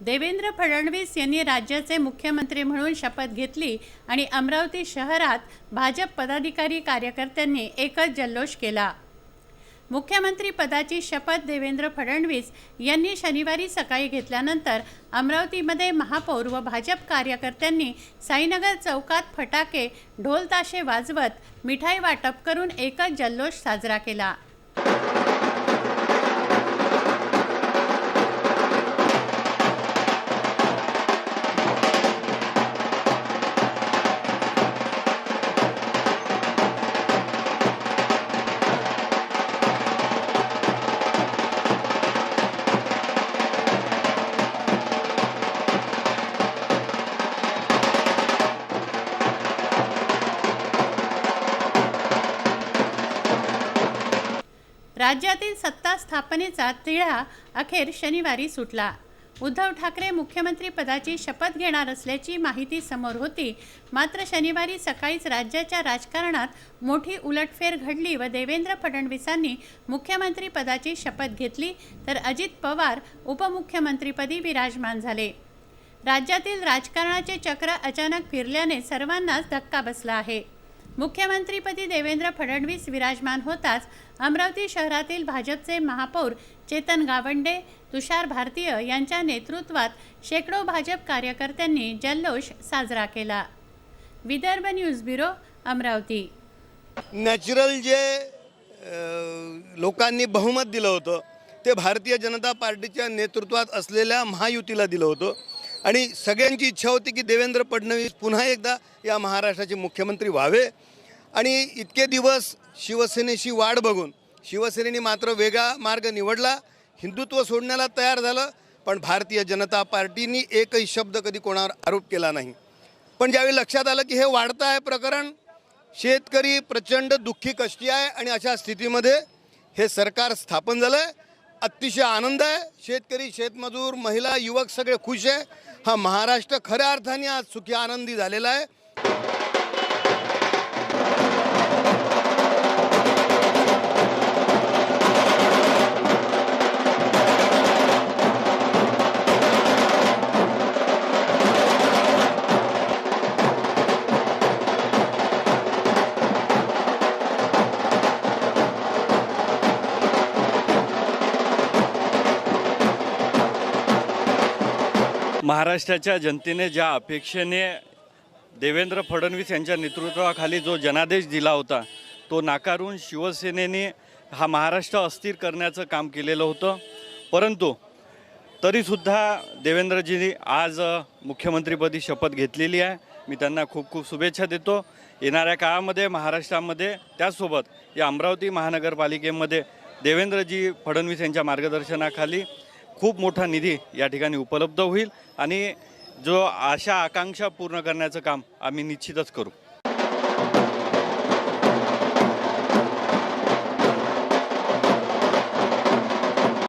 देवेंद्र फडणवीस यांनी राज्याचे मुख्यमंत्री म्हणून शपथ घेतली आणि अमरावती शहरात भाजप पदाधिकारी कार्यकर्त्यांनी एकच जल्लोष केला। मुख्यमंत्री पदाची शपथ देवेंद्र फडणवीस यांनी शनिवारी सकाळी घेतल्यानंतर अमरावतीमध्ये महापौर व भाजप कार्यकर्त्यांनी साईनगर चौकात फटाके ढोल ताशे वाजवत मिठाई वाटप करून एकच जल्लोष साजरा केला। राज्यातील सत्ता स्थापनेचा तिढा अखेर शनिवारी सुटला। उद्धव ठाकरे मुख्यमंत्री पदाची शपथ घेणार असल्याची माहिती समोर होती, मात्र शनिवारी सकाळीच राज्याच्या राजकारणात मोठी उलटफेर घडली व देवेंद्र फडणवीसांनी मुख्यमंत्री पदाची शपथ घेतली तर अजित पवार उपमुख्यमंत्रीपदी विराजमान झाले। राज्यातील राजकारणाचे चक्र अचानक फिरल्याने सर्वांनाच धक्का बसला आहे। मुख्यमंत्रीपदी देवेंद्र फडणवीस विराजमान होताच अमरावती शहरातील भाजपचे महापौर चेतन गावंडे, तुषार भारतीय यांच्या नेतृत्वात शेकडो भाजप कार्यकर्त्यांनी जल्लोष साजरा केला। Vidarbha news bureau, Amravati. Natural जे लोकांनी बहुमत दिलं होतं ते भारतीय जनता पार्टीच्या नेतृत्वात असलेल्या महायुतीला दिलं होतं आणि सगळ्यांची इच्छा होती की देवेंद्र फडणवीस पुन्हा एकदा या महाराष्ट्राचे मुख्यमंत्री व्हावे। आणि इतके दिवस शिवसेनेशी वाढ बघून शिवसेनेने मात्र वेगळा मार्ग निवडला, हिंदुत्व सोडण्याला तयार झालं, पण भारतीय जनता पार्टीने एकही शब्द कधी कोणावर आरोप केला नाही। पण ज्यावेळी लक्षात आलं की हे वाढतं आहे प्रकरण, शेतकरी प्रचंड दुःखी कष्टी आहे आणि अशा स्थितीमध्ये हे सरकार स्थापन झालं आहे, अतिशय आनंद आहे। शेतकरी, शेतमजूर, महिला, युवक सगळे खुश आहे। हा महाराष्ट्र खऱ्या अर्थाने आज सुखी आनंदी झालेला आहे। महाराष्ट्राच्या जनतेने ज्या अपेक्षेने देवेंद्र फडणवीस यांच्या नेतृत्वाखाली जो जनादेश दिला होता तो नाकारून शिवसेनेने हा महाराष्ट्र अस्थिर करण्याचं काम केलेलं होतं। परंतु तरीसुद्धा देवेंद्रजींनी आज मुख्यमंत्रीपदी शपथ घेतलेली आहे। मी त्यांना खूप खूप शुभेच्छा देतो। येणाऱ्या काळामध्ये महाराष्ट्रामध्ये त्याचसोबत या अमरावती महानगरपालिकेमध्ये देवेंद्रजी फडणवीस यांच्या मार्गदर्शनाखाली खूप मोठा निधी या ठिकाणी उपलब्ध होईल आणि जो आशा आकांक्षा पूर्ण करण्याचं काम आम्ही निश्चितच करू।